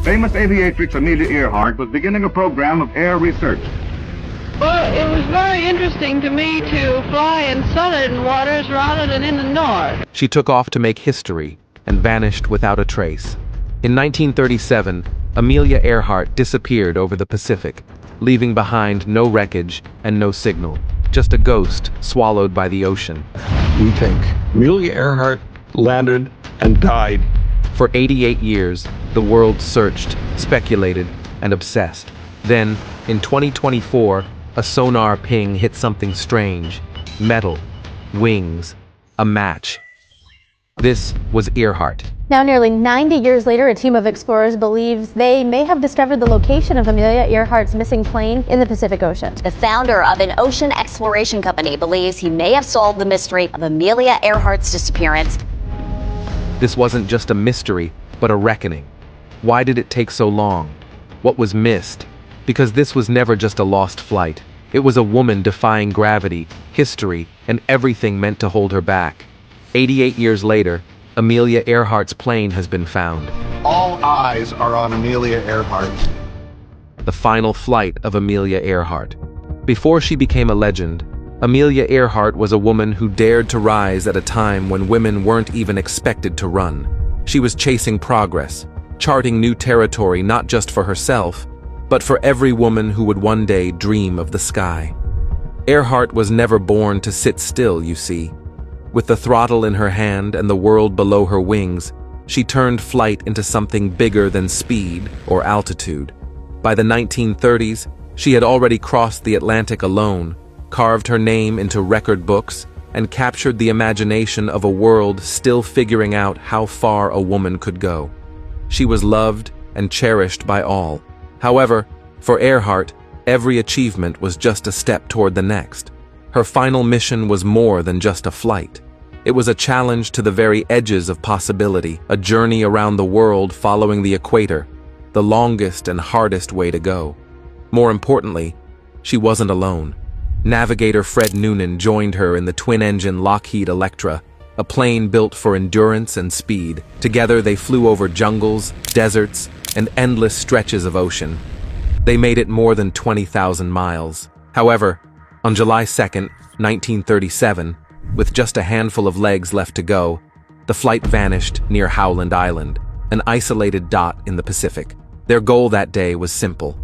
famous aviatrix Amelia Earhart was beginning a program of air research. Well, it was very interesting to me to fly in southern waters rather than in the north. She took off to make history and vanished without a trace. In 1937, Amelia Earhart disappeared over the Pacific, leaving behind no wreckage and no signal, just a ghost swallowed by the ocean. We think Amelia Earhart landed and died. For 88 years, the world searched, speculated, and obsessed. Then, in 2024, a sonar ping hit something strange. Metal, wings, a match. This was Earhart. Now, nearly 90 years later, a team of explorers believes they may have discovered the location of Amelia Earhart's missing plane in the Pacific Ocean. The founder of an ocean exploration company believes he may have solved the mystery of Amelia Earhart's disappearance. This wasn't just a mystery, but a reckoning. Why did it take so long? What was missed? Because this was never just a lost flight. It was a woman defying gravity, history, and everything meant to hold her back. 88 years later, Amelia Earhart's plane has been found. All eyes are on Amelia Earhart. The final flight of Amelia Earhart. Before she became a legend, Amelia Earhart was a woman who dared to rise at a time when women weren't even expected to run. She was chasing progress, charting new territory not just for herself, but for every woman who would one day dream of the sky. Earhart was never born to sit still, you see. With the throttle in her hand and the world below her wings, she turned flight into something bigger than speed or altitude. By the 1930s, she had already crossed the Atlantic alone, carved her name into record books, and captured the imagination of a world still figuring out how far a woman could go. She was loved and cherished by all. However, for Earhart, every achievement was just a step toward the next. Her final mission was more than just a flight. It was a challenge to the very edges of possibility, a journey around the world following the equator, the longest and hardest way to go. More importantly, she wasn't alone. Navigator Fred Noonan joined her in the twin-engine Lockheed Electra, a plane built for endurance and speed. Together they flew over jungles, deserts, and endless stretches of ocean. They made it more than 20,000 miles. However, on July 2nd, 1937, with just a handful of legs left to go, the flight vanished near Howland Island, an isolated dot in the Pacific. Their goal that day was simple: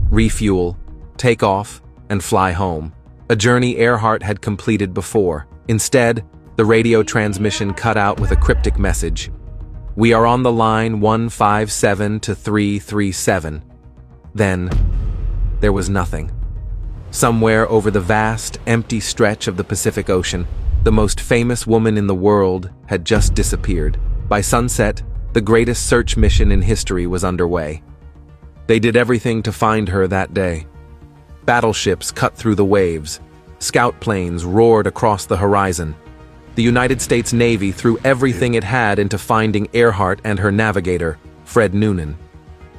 refuel, take off, and fly home. A journey Earhart had completed before. Instead, the radio transmission cut out with a cryptic message. "We are on the line 157 to 337. Then, there was nothing. Somewhere over the vast, empty stretch of the Pacific Ocean, the most famous woman in the world had just disappeared. By sunset, the greatest search mission in history was underway. They did everything to find her that day. Battleships cut through the waves. Scout planes roared across the horizon. The United States Navy threw everything it had into finding Earhart and her navigator, Fred Noonan.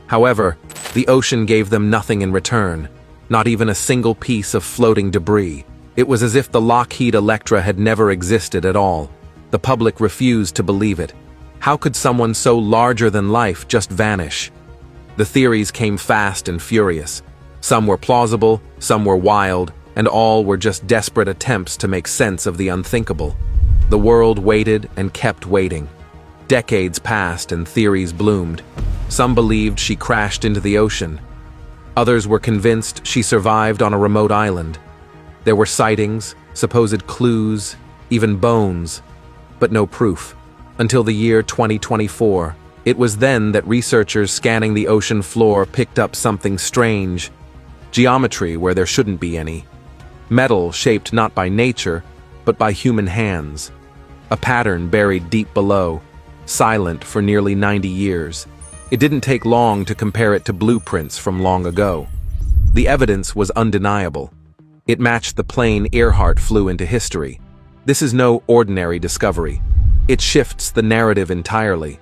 However, the ocean gave them nothing in return, not even a single piece of floating debris. It was as if the Lockheed Electra had never existed at all. The public refused to believe it. How could someone so larger than life just vanish? The theories came fast and furious. Some were plausible, some were wild, and all were just desperate attempts to make sense of the unthinkable. The world waited and kept waiting. Decades passed and theories bloomed. Some believed she crashed into the ocean. Others were convinced she survived on a remote island. There were sightings, supposed clues, even bones, but no proof. Until the year 2024. It was then that researchers scanning the ocean floor picked up something strange. Geometry where there shouldn't be any. Metal shaped not by nature, but by human hands. A pattern buried deep below, silent for nearly 90 years. It didn't take long to compare it to blueprints from long ago. The evidence was undeniable. It matched the plane Earhart flew into history. This is no ordinary discovery. It shifts the narrative entirely.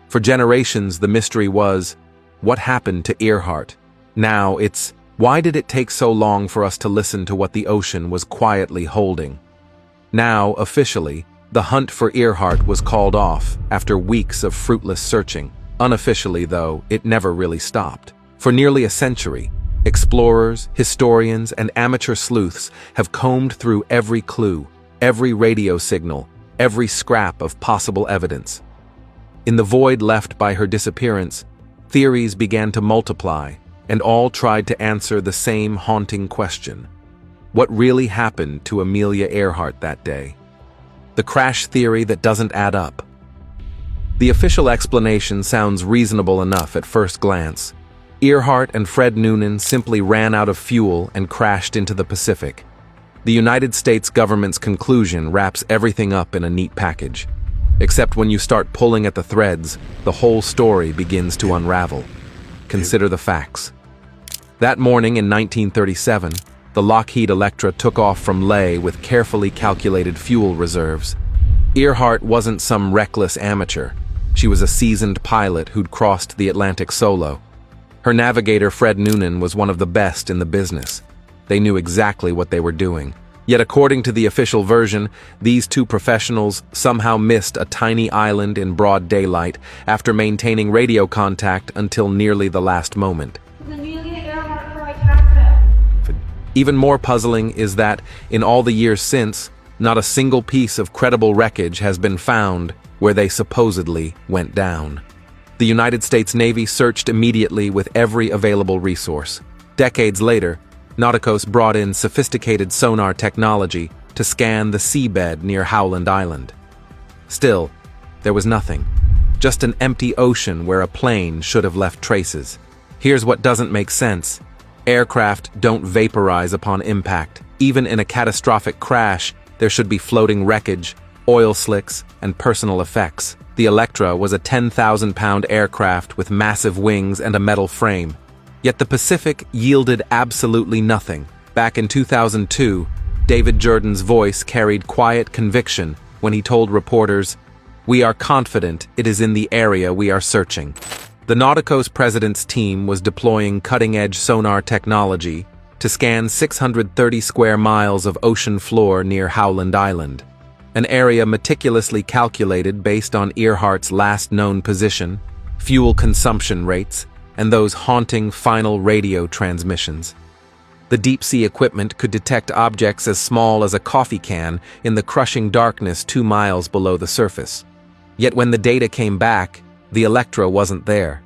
For generations, the mystery was, what happened to Earhart? Now it's, why did it take so long for us to listen to what the ocean was quietly holding? Now, officially, the hunt for Earhart was called off after weeks of fruitless searching. Unofficially, though, it never really stopped. For nearly a century, explorers, historians, and amateur sleuths have combed through every clue, every radio signal, every scrap of possible evidence. In the void left by her disappearance, theories began to multiply, and all tried to answer the same haunting question. What really happened to Amelia Earhart that day? The crash theory that doesn't add up. The official explanation sounds reasonable enough at first glance. Earhart and Fred Noonan simply ran out of fuel and crashed into the Pacific. The United States government's conclusion wraps everything up in a neat package. Except when you start pulling at the threads, the whole story begins to unravel. Consider the facts. That morning in 1937, the Lockheed Electra took off from Leh with carefully calculated fuel reserves. Earhart wasn't some reckless amateur. She was a seasoned pilot who'd crossed the Atlantic solo. Her navigator, Fred Noonan, was one of the best in the business. They knew exactly what they were doing. Yet according to the official version, these two professionals somehow missed a tiny island in broad daylight after maintaining radio contact until nearly the last moment. Even more puzzling is that, in all the years since, not a single piece of credible wreckage has been found where they supposedly went down. The United States Navy searched immediately with every available resource. Decades later, Nauticos brought in sophisticated sonar technology to scan the seabed near Howland Island. Still, there was nothing. Just an empty ocean where a plane should have left traces. Here's what doesn't make sense. Aircraft don't vaporize upon impact. Even in a catastrophic crash, there should be floating wreckage, oil slicks, and personal effects. The Electra was a 10,000-pound aircraft with massive wings and a metal frame. Yet the Pacific yielded absolutely nothing. Back in 2002, David Jordan's voice carried quiet conviction when he told reporters, "We are confident it is in the area we are searching." The Nauticos president's team was deploying cutting-edge sonar technology to scan 630 square miles of ocean floor near Howland Island, an area meticulously calculated based on Earhart's last known position, fuel consumption rates, and those haunting final radio transmissions. The deep-sea equipment could detect objects as small as a coffee can in the crushing darkness 2 miles below the surface. Yet when the data came back, the Electra wasn't there.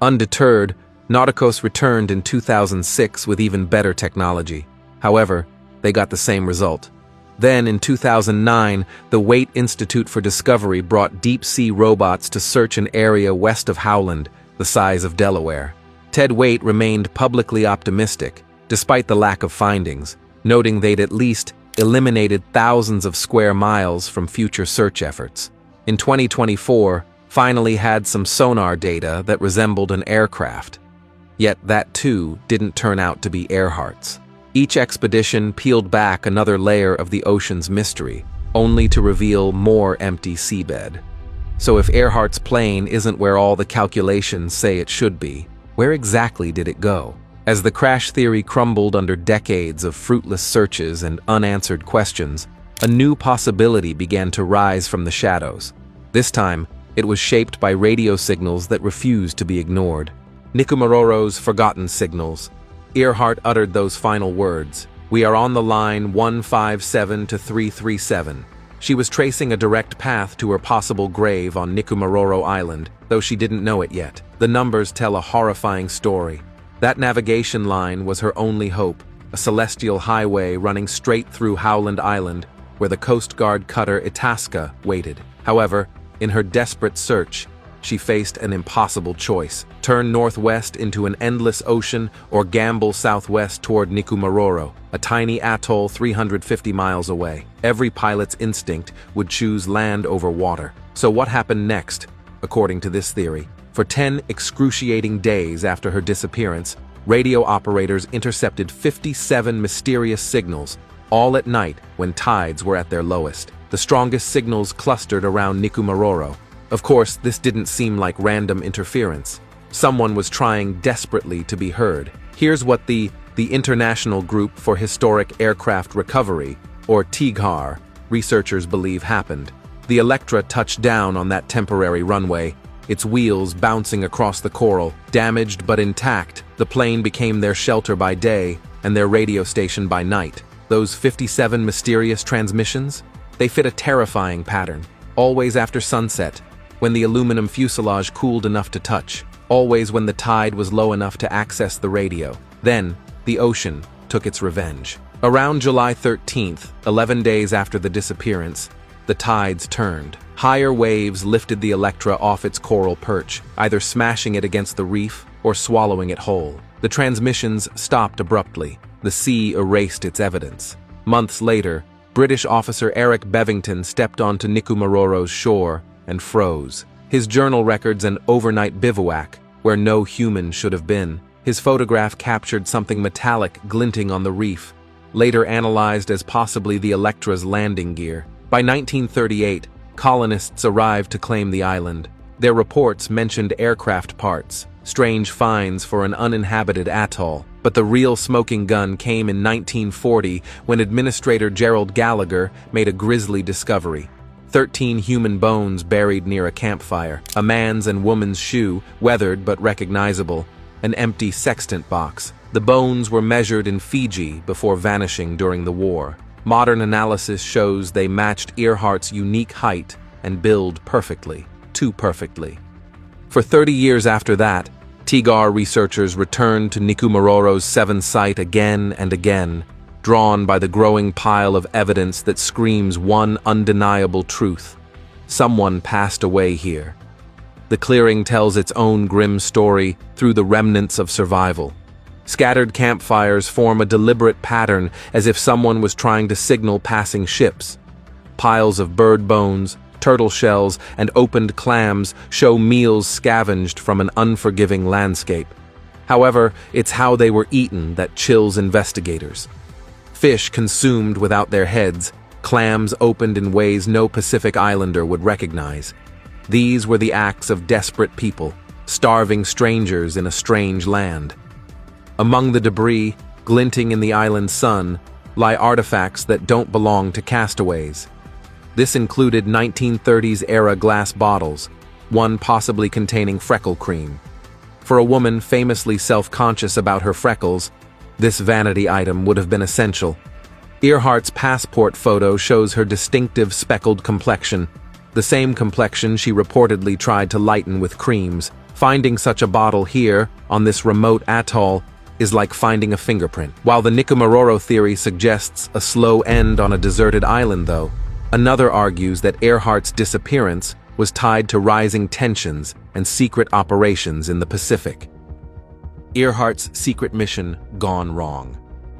Undeterred, Nauticos returned in 2006 with even better technology. However, they got the same result. Then, in 2009, the Waite Institute for Discovery brought deep-sea robots to search an area west of Howland, the size of Delaware. Ted Waite remained publicly optimistic, despite the lack of findings, noting they'd at least eliminated thousands of square miles from future search efforts. In 2024, finally had some sonar data that resembled an aircraft. Yet that too didn't turn out to be Earhart's. Each expedition peeled back another layer of the ocean's mystery, only to reveal more empty seabed. So if Earhart's plane isn't where all the calculations say it should be, where exactly did it go? As the crash theory crumbled under decades of fruitless searches and unanswered questions, a new possibility began to rise from the shadows. This time, it was shaped by radio signals that refused to be ignored. Nikumaroro's forgotten signals. Earhart uttered those final words, "We are on the line 157 to 337. She was tracing a direct path to her possible grave on Nikumaroro Island, though she didn't know it yet. The numbers tell a horrifying story. That navigation line was her only hope, a celestial highway running straight through Howland Island, where the Coast Guard cutter Itasca waited. However, in her desperate search, she faced an impossible choice: turn northwest into an endless ocean or gamble southwest toward Nikumaroro, a tiny atoll 350 miles away. Every pilot's instinct would choose land over water. So what happened next, according to this theory? For 10 excruciating days after her disappearance, radio operators intercepted 57 mysterious signals, all at night when tides were at their lowest. The strongest signals clustered around Nikumaroro. Of course, this didn't seem like random interference. Someone was trying desperately to be heard. Here's what the International Group for Historic Aircraft Recovery, or TIGHAR, researchers believe happened. The Electra touched down on that temporary runway, its wheels bouncing across the coral. Damaged but intact, the plane became their shelter by day and their radio station by night. Those 57 mysterious transmissions? They fit a terrifying pattern. Always after sunset, when the aluminum fuselage cooled enough to touch. Always when the tide was low enough to access the radio. Then, the ocean took its revenge. Around July 13th, 11 days after the disappearance, the tides turned. Higher waves lifted the Electra off its coral perch, either smashing it against the reef or swallowing it whole. The transmissions stopped abruptly. The sea erased its evidence. Months later, British officer Eric Bevington stepped onto Nikumaroro's shore and froze. His journal records an overnight bivouac, where no human should have been. His photograph captured something metallic glinting on the reef, later analyzed as possibly the Electra's landing gear. By 1938, colonists arrived to claim the island. Their reports mentioned aircraft parts, strange finds for an uninhabited atoll. But the real smoking gun came in 1940 when Administrator Gerald Gallagher made a grisly discovery. 13 human bones buried near a campfire, a man's and woman's shoe, weathered but recognizable, an empty sextant box. The bones were measured in Fiji before vanishing during the war. Modern analysis shows they matched Earhart's unique height and build perfectly, too perfectly. For 30 years after that, TIGAR researchers returned to Nikumaroro's Seven site again and again, drawn by the growing pile of evidence that screams one undeniable truth. Someone passed away here. The clearing tells its own grim story through the remnants of survival. Scattered campfires form a deliberate pattern as if someone was trying to signal passing ships. Piles of bird bones, turtle shells, and opened clams show meals scavenged from an unforgiving landscape. However, it's how they were eaten that chills investigators. Fish consumed without their heads, clams opened in ways no Pacific Islander would recognize. These were the acts of desperate people, starving strangers in a strange land. Among the debris, glinting in the island's sun, lie artifacts that don't belong to castaways. This included 1930s-era glass bottles, one possibly containing freckle cream. For a woman famously self-conscious about her freckles, this vanity item would have been essential. Earhart's passport photo shows her distinctive speckled complexion, the same complexion she reportedly tried to lighten with creams. Finding such a bottle here, on this remote atoll, is like finding a fingerprint. While the Nikumaroro theory suggests a slow end on a deserted island, though, another argues that Earhart's disappearance was tied to rising tensions and secret operations in the Pacific. Earhart's secret mission gone wrong.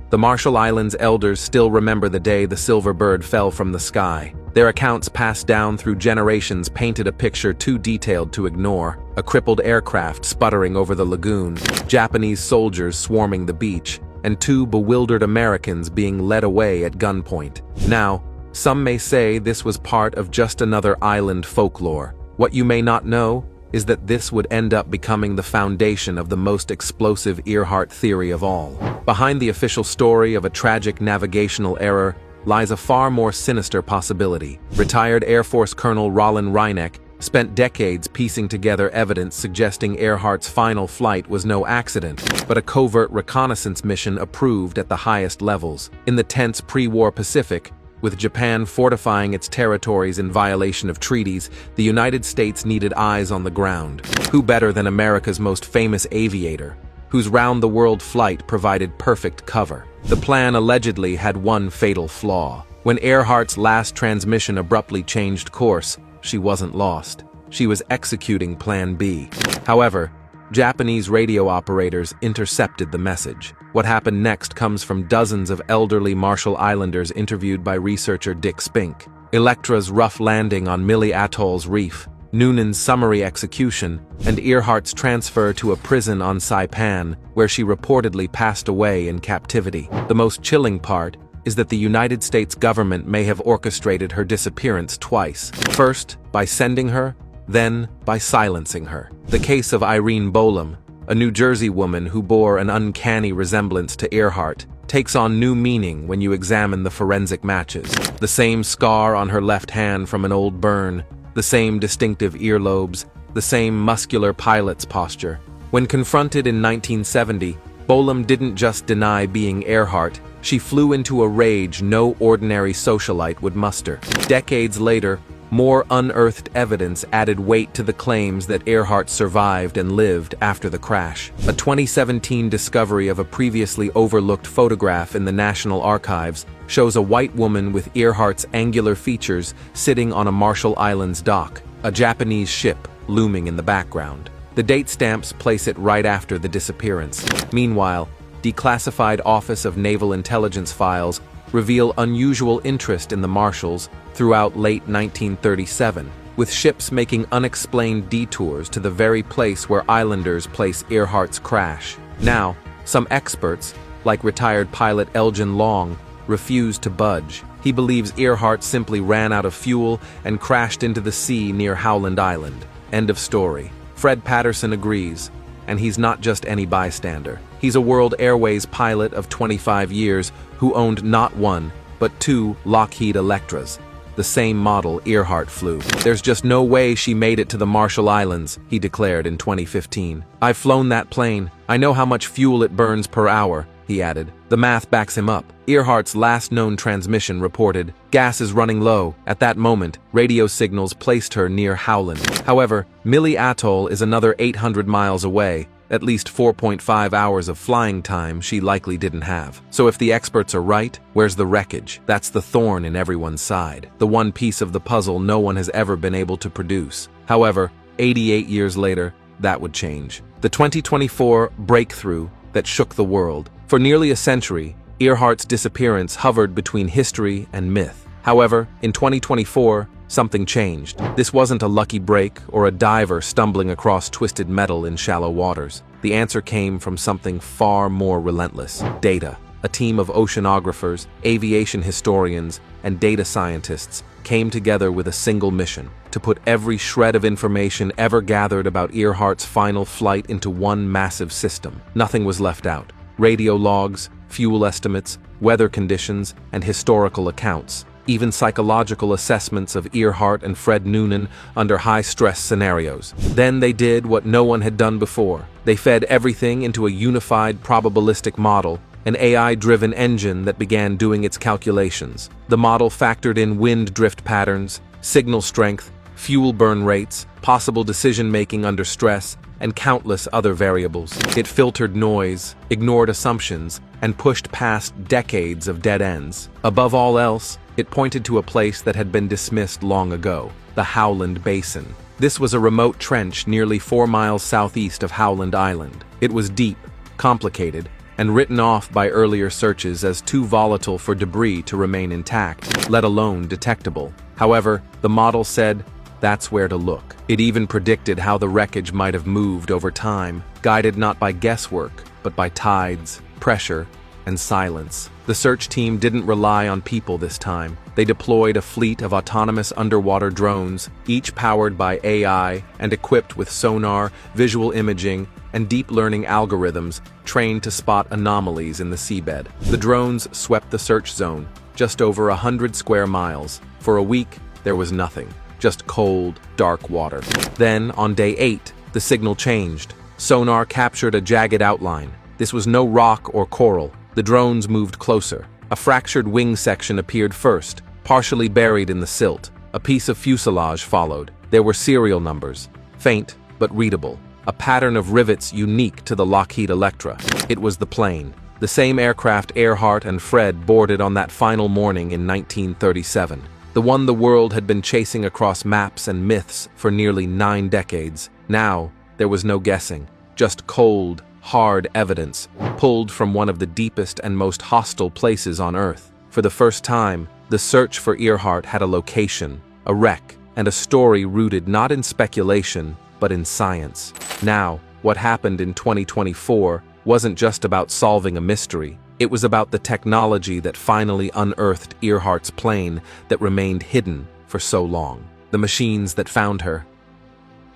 The Marshall Islands elders still remember the day the silver bird fell from the sky. Their accounts passed down through generations painted a picture too detailed to ignore. A crippled aircraft sputtering over the lagoon, Japanese soldiers swarming the beach, and two bewildered Americans being led away at gunpoint. Now, some may say this was part of just another island folklore. What you may not know is that this would end up becoming the foundation of the most explosive Earhart theory of all. Behind the official story of a tragic navigational error lies a far more sinister possibility. Retired Air Force Colonel Roland Reineck spent decades piecing together evidence suggesting Earhart's final flight was no accident, but a covert reconnaissance mission approved at the highest levels. In the tense pre-war Pacific, with Japan fortifying its territories in violation of treaties, the United States needed eyes on the ground. Who better than America's most famous aviator, whose round-the-world flight provided perfect cover? The plan allegedly had one fatal flaw. When Earhart's last transmission abruptly changed course, she wasn't lost. She was executing Plan B. However, Japanese radio operators intercepted the message. What happened next comes from dozens of elderly Marshall Islanders interviewed by researcher Dick Spink. Electra's rough landing on Mili Atoll's reef, Noonan's summary execution, and Earhart's transfer to a prison on Saipan, where she reportedly passed away in captivity. The most chilling part is that the United States government may have orchestrated her disappearance twice. First, by sending her, then by silencing her. The case of Irene Bolam, a New Jersey woman who bore an uncanny resemblance to Earhart, takes on new meaning when you examine the forensic matches. The same scar on her left hand from an old burn, the same distinctive earlobes, the same muscular pilot's posture. When confronted in 1970, Bolam didn't just deny being Earhart, she flew into a rage no ordinary socialite would muster. Decades later, more unearthed evidence added weight to the claims that Earhart survived and lived after the crash. A 2017 discovery of a previously overlooked photograph in the National Archives shows a white woman with Earhart's angular features sitting on a Marshall Islands dock, a Japanese ship looming in the background. The date stamps place it right after the disappearance. Meanwhile, declassified Office of Naval Intelligence files reveal unusual interest in the Marshalls throughout late 1937, with ships making unexplained detours to the very place where islanders place Earhart's crash. Now, some experts, like retired pilot Elgin Long, refuse to budge. He believes Earhart simply ran out of fuel and crashed into the sea near Howland Island. End of story. Fred Patterson agrees, and he's not just any bystander. He's a World Airways pilot of 25 years who owned not one, but two Lockheed Electras, the same model Earhart flew. There's just no way she made it to the Marshall Islands, he declared in 2015. I've flown that plane. I know how much fuel it burns per hour, he added. The math backs him up. Earhart's last known transmission reported, gas is running low. At that moment, radio signals placed her near Howland. However, Mili Atoll is another 800 miles away, at least 4.5 hours of flying time she likely didn't have. So if the experts are right, where's the wreckage? That's the thorn in everyone's side, the one piece of the puzzle no one has ever been able to produce. However, 88 years later, that would change. The 2024 breakthrough that shook the world. For nearly a century, Earhart's disappearance hovered between history and myth. However, in 2024, something changed. This wasn't a lucky break or a diver stumbling across twisted metal in shallow waters. The answer came from something far more relentless: data. A team of oceanographers, aviation historians, and data scientists came together with a single mission: to put every shred of information ever gathered about Earhart's final flight into one massive system. Nothing was left out. Radio logs, fuel estimates, weather conditions, and historical accounts. Even psychological assessments of Earhart and Fred Noonan under high-stress scenarios. Then they did what no one had done before. They fed everything into a unified probabilistic model, an AI-driven engine that began doing its calculations. The model factored in wind drift patterns, signal strength, fuel burn rates, possible decision-making under stress, and countless other variables. It filtered noise, ignored assumptions, and pushed past decades of dead ends. Above all else, it pointed to a place that had been dismissed long ago: the Howland Basin. This was a remote trench nearly 4 miles southeast of Howland Island. It was deep, complicated, and written off by earlier searches as too volatile for debris to remain intact, let alone detectable. However, the model said, that's where to look. It even predicted how the wreckage might have moved over time, guided not by guesswork, but by tides, pressure, and silence. The search team didn't rely on people this time. They deployed a fleet of autonomous underwater drones, each powered by AI and equipped with sonar, visual imaging, and deep learning algorithms trained to spot anomalies in the seabed. The drones swept the search zone, just over 100 square miles. For a week, there was nothing. Just cold, dark water. Then, on day 8, the signal changed. Sonar captured a jagged outline. This was no rock or coral. The drones moved closer. A fractured wing section appeared first, partially buried in the silt. A piece of fuselage followed. There were serial numbers, faint but readable. A pattern of rivets unique to the Lockheed Electra. It was the plane. The same aircraft Earhart and Fred boarded on that final morning in 1937. The one the world had been chasing across maps and myths for nearly 9 decades. Now, there was no guessing, just cold, hard evidence, pulled from one of the deepest and most hostile places on Earth. For the first time, the search for Earhart had a location, a wreck, and a story rooted not in speculation, but in science. Now, what happened in 2024 wasn't just about solving a mystery. It was about the technology that finally unearthed Earhart's plane that remained hidden for so long. The machines that found her.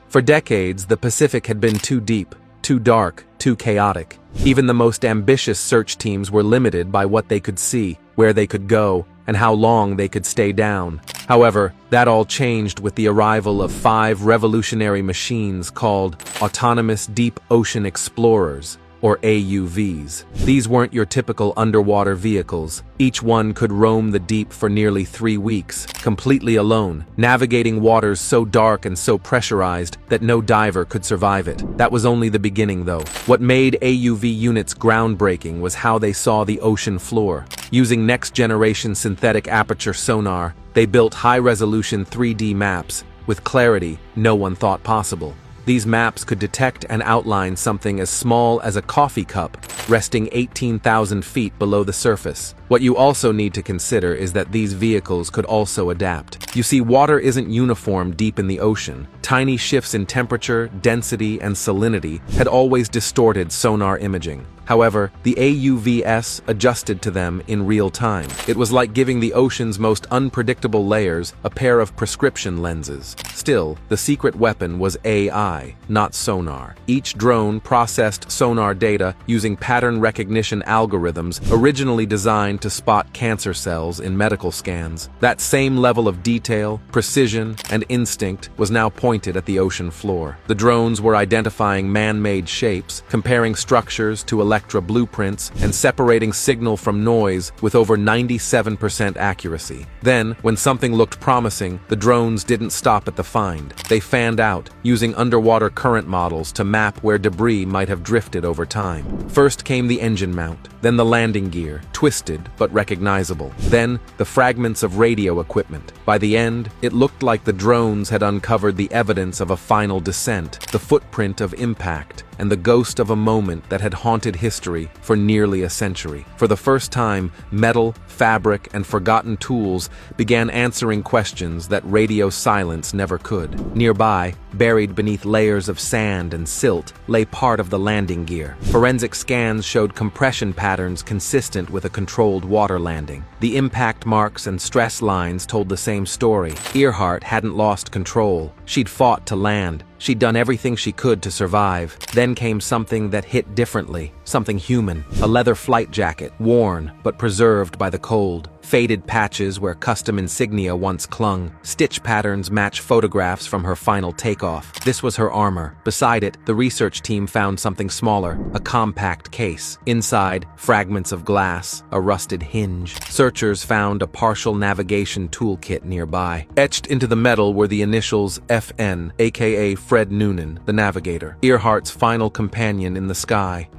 For decades, the Pacific had been too deep, too dark, too chaotic. Even the most ambitious search teams were limited by what they could see, where they could go, and how long they could stay down. However, that all changed with the arrival of 5 revolutionary machines called Autonomous Deep Ocean Explorers, or AUVs. These weren't your typical underwater vehicles. Each one could roam the deep for nearly 3 weeks, completely alone, navigating waters so dark and so pressurized that no diver could survive it. That was only the beginning, though. What made AUV units groundbreaking was how they saw the ocean floor. Using next-generation synthetic aperture sonar, they built high-resolution 3D maps with clarity no one thought possible. These maps could detect and outline something as small as a coffee cup resting 18,000 feet below the surface. What you also need to consider is that these vehicles could also adapt. You see, water isn't uniform deep in the ocean. Tiny shifts in temperature, density, and salinity had always distorted sonar imaging. However, the AUVs adjusted to them in real time. It was like giving the ocean's most unpredictable layers a pair of prescription lenses. Still, the secret weapon was AI, not sonar. Each drone processed sonar data using pattern recognition algorithms originally designed to spot cancer cells in medical scans. That same level of detail, precision, and instinct was now pointed at the ocean floor. The drones were identifying man-made shapes, comparing structures to electra blueprints, and separating signal from noise with over 97% accuracy. Then, when something looked promising, the drones didn't stop at the find. They fanned out, using underwater current models to map where debris might have drifted over time. First came the engine mount, then the landing gear, twisted but recognizable. Then, the fragments of radio equipment. By the end, it looked like the drones had uncovered the evidence of a final descent, the footprint of impact, and the ghost of a moment that had haunted history for nearly a century. For the first time, metal, fabric, and forgotten tools began answering questions that radio silence never could. Nearby, buried beneath layers of sand and silt, lay part of the landing gear. Forensic scans showed compression patterns consistent with a controlled water landing. The impact marks and stress lines told the same story. Earhart hadn't lost control. She'd fought to land. She'd done everything she could to survive. Then came something that hit differently, something human. A leather flight jacket, worn but preserved by the cold. Faded patches where custom insignia once clung. Stitch patterns match photographs from her final takeoff. This was her armor. Beside it, the research team found something smaller, a compact case. Inside, fragments of glass, a rusted hinge. Searchers found a partial navigation toolkit nearby. Etched into the metal were the initials FN, aka Fred Noonan, the navigator, Earhart's final companion in the sky.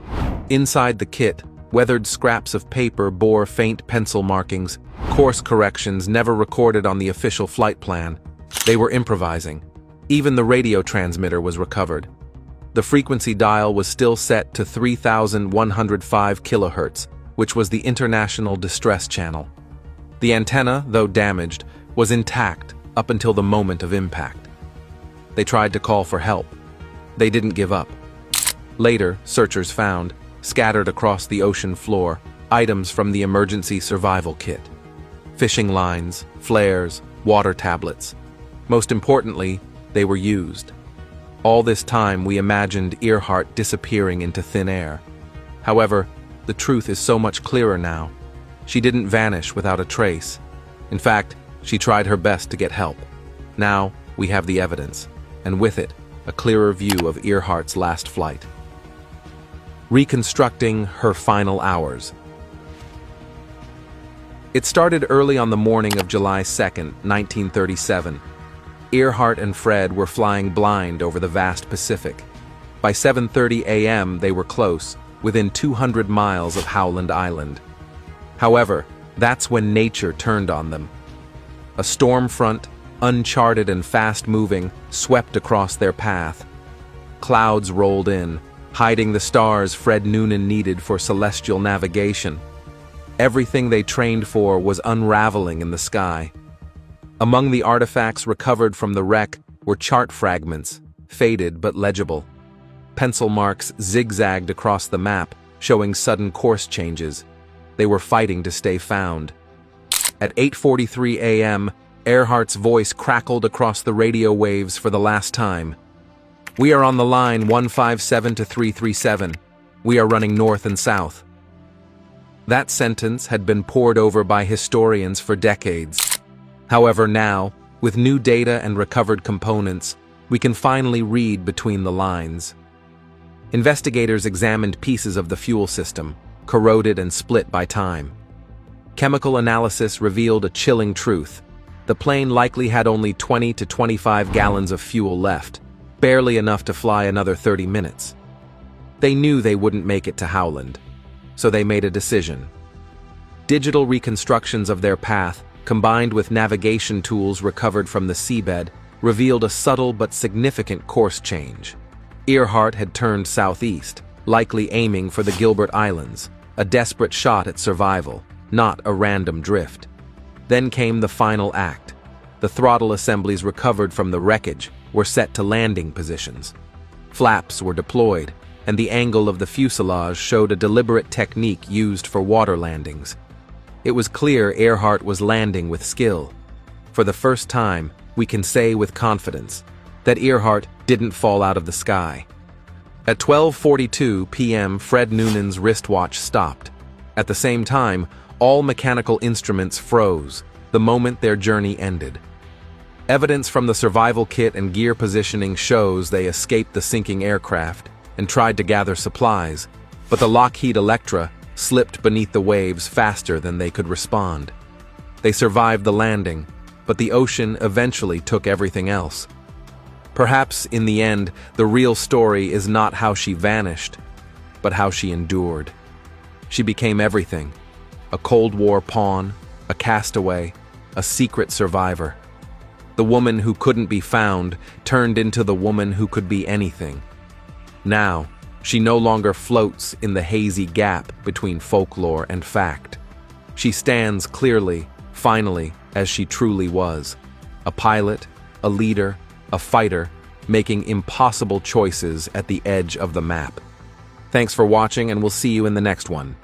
Inside the kit, weathered scraps of paper bore faint pencil markings, course corrections never recorded on the official flight plan. They were improvising. Even the radio transmitter was recovered. The frequency dial was still set to 3,105 kilohertz, which was the international distress channel. The antenna, though damaged, was intact up until the moment of impact. They tried to call for help. They didn't give up. Later, searchers found, scattered across the ocean floor, items from the emergency survival kit. Fishing lines, flares, water tablets. Most importantly, they were used. All this time we imagined Earhart disappearing into thin air. However, the truth is so much clearer now. She didn't vanish without a trace. In fact, she tried her best to get help. Now, we have the evidence, and with it, a clearer view of Earhart's last flight. Reconstructing her final hours. It started early on the morning of July 2nd, 1937. Earhart and Fred were flying blind over the vast Pacific. By 7:30 a.m., they were close, within 200 miles of Howland Island. However, that's when nature turned on them. A storm front, uncharted and fast-moving, swept across their path. Clouds rolled in, hiding the stars Fred Noonan needed for celestial navigation. Everything they trained for was unraveling in the sky. Among the artifacts recovered from the wreck were chart fragments, faded but legible. Pencil marks zigzagged across the map, showing sudden course changes. They were fighting to stay found. At 8:43 a.m., Earhart's voice crackled across the radio waves for the last time. "We are on the line 157 to 337. We are running north and south." That sentence had been pored over by historians for decades. However, now, with new data and recovered components, we can finally read between the lines. Investigators examined pieces of the fuel system, corroded and split by time. Chemical analysis revealed a chilling truth. The plane likely had only 20 to 25 gallons of fuel left, barely enough to fly another 30 minutes. They knew they wouldn't make it to Howland, so they made a decision. Digital reconstructions of their path, combined with navigation tools recovered from the seabed, revealed a subtle but significant course change. Earhart had turned southeast, likely aiming for the Gilbert Islands, a desperate shot at survival, not a random drift. Then came the final act. The throttle assemblies recovered from the wreckage were set to landing positions. Flaps were deployed, and the angle of the fuselage showed a deliberate technique used for water landings. It was clear Earhart was landing with skill. For the first time, we can say with confidence that Earhart didn't fall out of the sky. At 12:42 p.m., Fred Noonan's wristwatch stopped. At the same time, all mechanical instruments froze the moment their journey ended. Evidence from the survival kit and gear positioning shows they escaped the sinking aircraft and tried to gather supplies, but the Lockheed Electra slipped beneath the waves faster than they could respond. They survived the landing, but the ocean eventually took everything else. Perhaps, in the end, the real story is not how she vanished, but how she endured. She became everything: a Cold War pawn, a castaway, a secret survivor. The woman who couldn't be found turned into the woman who could be anything. Now, she no longer floats in the hazy gap between folklore and fact. She stands clearly, finally, as she truly was: a pilot, a leader, a fighter, making impossible choices at the edge of the map. Thanks for watching, and we'll see you in the next one.